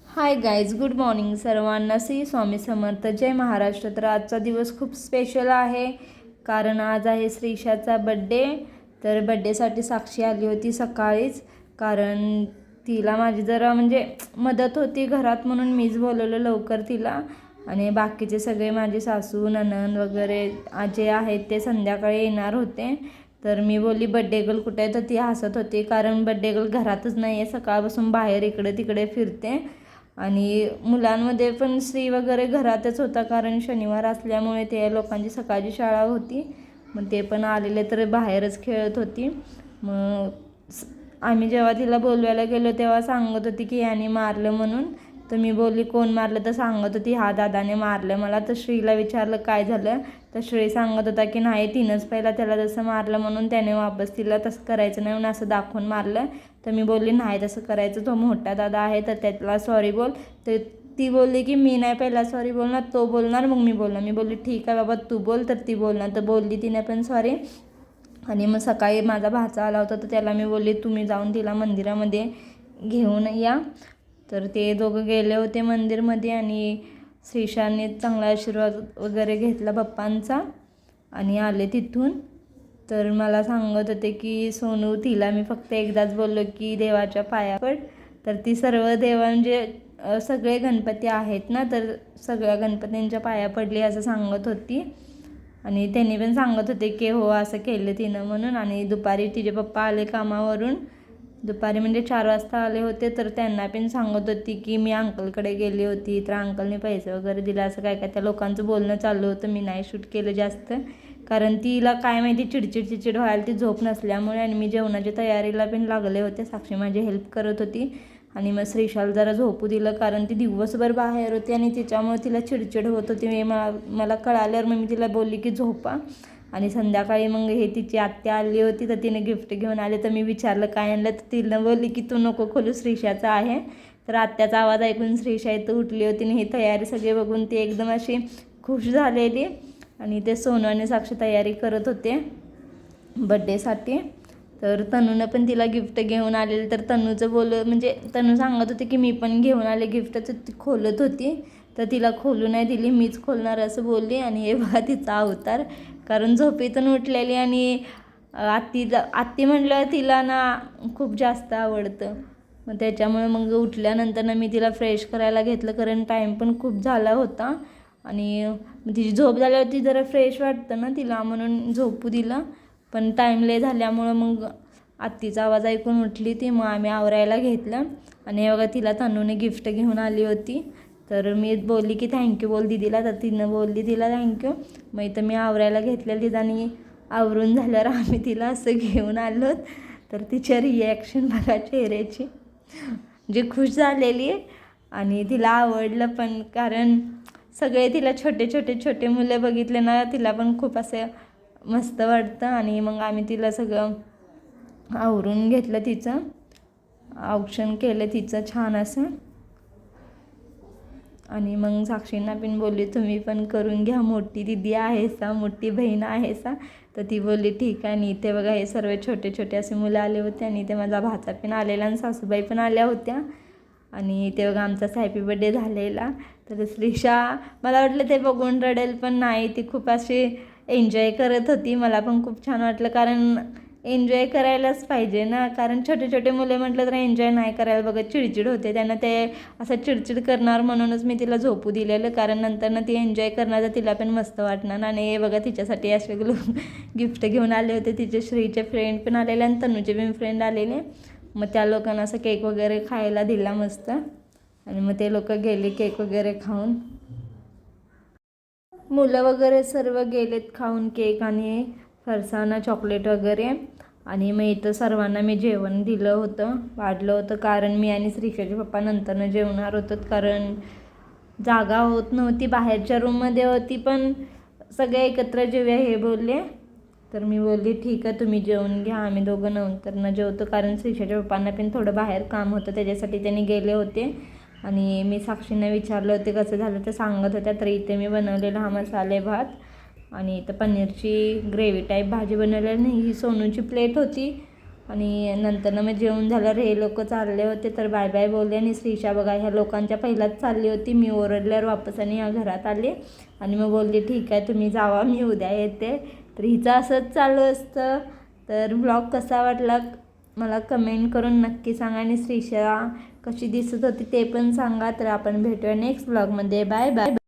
Hi guys, good morning सर्वांना. श्री स्वामी समर्थ. जय महाराष्ट्र. तर आजचा दिवस खूप स्पेशल आहे कारण आज आहे श्रीशाचा बड्डे. तर बड्डेसाठी साक्षी आली होती सकाळीच, कारण तिला माझी जरा मदत होती घरात म्हणून मीच बोलवलं लवकर तिला. आणि बाकीचे सगळे माझे सासू नणंद वगैरे जे आहेत ते संध्याकाळी येणार होते. तर मी बोलली बड्डे गर्ल कुठे आहे, तर ती हसत होती कारण बड्डे गर्ल घरातच नाही आहे, सकाळपासून बाहेर इकडे तिकडे फिरते. आणि मुलांमध्ये पण श्री वगैरे घरातच होता कारण शनिवार असल्यामुळे ते लोकांची सकाळची शाळा होती. मग ते पण आलेले तर बाहेरच खेळत होती. मग आम्ही जेव्हा तिला बोलवायला गेलो तेव्हा सांगत होती की याने मारलं म्हणून. तर मी बोलली कोण मारलं, तर सांगत होती हा दादाने मारलं मला. तर श्रीला विचारलं काय झालं, तर श्री सांगत होता की नाही तिनंच पहिला त्याला जसं मारलं म्हणून त्याने वापस तिला तसं करायचं नाही म्हणून असं दाखवून मारलं. तर मी बोलली नाही तसं करायचं, तो मोठा दादा आहे तर त्याला सॉरी बोल. तर ती बोलली की मी नाही पहिला सॉरी बोलणार, तो बोलणार मग मी बोलणार. मी बोलली ठीक आहे बाबा तू बोल, तर ती बोलणार. तर बोलली तिने पण सॉरी. आणि मग सकाळी माझा भाचा आला होता तर त्याला मी बोलली तुम्ही जाऊन तिला मंदिरामध्ये घेऊन या. तर ते दोघं गेले होते मंदिरमध्ये आणि श्रीशाने चांगला आशीर्वाद वगैरे घेतला पप्पांचा आणि आले तिथून. तर मला सांगत होते की सोनू तिला मी फक्त एकदाच बोललो की देवाच्या पाया पड. तर ती सर्व देवा सगळे गणपती आहेत ना, तर सगळ्या गणपतींच्या पाया पडली असं सांगत होती. आणि त्यांनी पण सांगत होते की हो असं केलं तिनं म्हणून. आणि दुपारी तिचे पप्पा आले कामावरून, दुपारी 4 वाजता आले होते. तर त्यांना पण सांगत होती की मी अंकलकडे गेली होती तर अंकलने पैसे वगैरे दिले असं काय काय त्या लोकांचं बोलणं चाललं होतं. मी नाही शूट केलं जास्त कारण तिला काय माहिती चिडचिड व्हायला ती झोप नसल्यामुळे. आणि मी जेवणाच्या तयारीला पण लागले होते, साक्षी माझी हेल्प करत होती. आणि मग श्रीशाला जरा झोपू दिलं कारण ती दिवसभर बाहेर होती आणि तिच्यामुळे तिला चिडचिड होत होती. मला कळाल्यावर मग मी तिला बोलली की झोपा. आणि संध्याकाळी मग हे तिची आत्या आली होती तर तिने गिफ्ट घेऊन आले. तर मी विचारलं काय आणलं, तर तिनं बोलली की तू नको खोलू श्रीशाचा आहे. तर आत्याचा आवाज ऐकून श्रीशा इथं उठली होती आणि ही तयारी सगळी बघून ती एकदम अशी खुश झालेली. आणि ते सोनू आणि साक्षी तयारी करत होते बड्डेसाठी. तर तनूनं पण तिला गिफ्ट घेऊन आलेलं. तर तनूचं तनू सांगत होती की मी पण घेऊन आले गिफ्ट, तर ती खोलत होती. तर तिला खोलू नाही दिली, मीच खोलणार असं बोलली. आणि हे बघा तिचा अवतार, कारण झोपेतून उठलेली. आणि आत्ती म्हटलं तिला ना खूप जास्त आवडतं. मग त्याच्यामुळे मग उठल्यानंतर मी तिला फ्रेश करायला घेतलं कारण टाईम पण खूप झाला होता. आणि तिची झोप झाल्यावरती जरा फ्रेश वाटतं ना तिला म्हणून झोपू दिलं. पण टाईम ले झाल्यामुळं मग आत्तीचा आवाज ऐकून उठली ती. मग आम्ही आवरायला घेतलं. आणि हे बघा तिला तनूने गिफ्ट घेऊन आली होती. तर मी बोलली की थँक्यू बोल दीदीला, तर तिनं बोलली तिला थँक्यू. मग इथं मी आवरायला घेतलेलं तिथं आवरून झाल्यावर आम्ही तिला असं घेऊन आलो. तर तिच्या रिॲक्शन बघा चेहऱ्याची, जे खुश झालेली आणि तिला आवडलं पण. कारण सगळे तिला छोटे मुलं बघितले ना तिला पण खूप असं मस्त वाटतं. आणि मग आम्ही तिला सगळं आवरून घेतलं, तिचं औक्षण केलं तिचं छान असं. आणि मग साक्षींना पण बोलली तुम्ही पण करून घ्या, मोठी दीदी आहे सा, मोठी बहीण आहे सा. तर ती बोलली ठीक आहे. आणि इथे बघा हे सर्व छोटे असे मुलं आले होते. आणि इथे माझा भाचा पण आलेला आणि सासूबाई पण आल्या होत्या. आणि इथे बघा आमचाच हॅपी बड्डे झालेला. तर श्रीशा मला वाटलं ते बघून रडेल, पण नाही, ती खूप अशी एन्जॉय करत होती. मला पण खूप छान वाटलं कारण एन्जॉय करायलाच पाहिजे ना, कारण छोटे मुले म्हटलं तर एन्जॉय नाही करायला बघत, चिडचिड होते त्यांना. ते असं चिडचिड करणार म्हणूनच मी तिला झोपू दिलेलं, कारण नंतर ती एन्जॉय करणार तर तिला पण मस्त वाटणार. आणि बघा तिच्यासाठी असे गिफ्ट घेऊन आले होते. तिचे श्रीचे फ्रेंड पण आलेले आणि तनूचे पण फ्रेंड आलेले. मग त्या लोकांना असं केक वगैरे खायला दिला मस्त. आणि मग ते लोक गेले केक वगैरे खाऊन, मुलं वगैरे सर्व गेलेत खाऊन केक आणि फरसाणा चॉकलेट वगैरे. आणि मग इथं सर्वांना मी जेवण दिलं होतं, वाढलं होतं, कारण मी आणि श्रीशाचे पप्पा नंतरनं जेवणार होतो कारण जागा होत नव्हती, बाहेरच्या रूममध्ये होती. पण सगळे एकत्र जेवूया हे बोलले. तर मी बोलली ठीक आहे तुम्ही जेवून घ्या, आम्ही दोघं नंतरनं जेवतो, कारण श्रीशाच्या पप्पांना पण थोडं बाहेर काम होतं त्याच्यासाठी त्यांनी गेले होते. आणि मी साक्षींना विचारलं होते कसं झालं, तर सांगत होत्या. तर इथे मी बनवलेला हा मसाले भात आणि इथं पनीरची ग्रेव्ही टाईप भाजी बनवलेली. नाही ही सोनूची प्लेट होती आणि नंतर मग जेवण झाल्यावर हे लोक चालले होते तर बाय बाय बोलले. आणि श्रीषा बघा ह्या लोकांच्या पहिलाच चालली होती. मी ओरडल्यावर वापस आणि या घरात आले आणि मग बोलली ठीक आहे तुम्ही जावा, मी उद्या येते. तर हिचं असंच चालू असतं. तर ब्लॉग कसा वाटला मला कमेंट करून नक्की सांगा. आणि श्रीषा कशी दिसत होती ते पण सांगा. तर आपण भेटूया नेक्स्ट ब्लॉगमध्ये. Bye bye.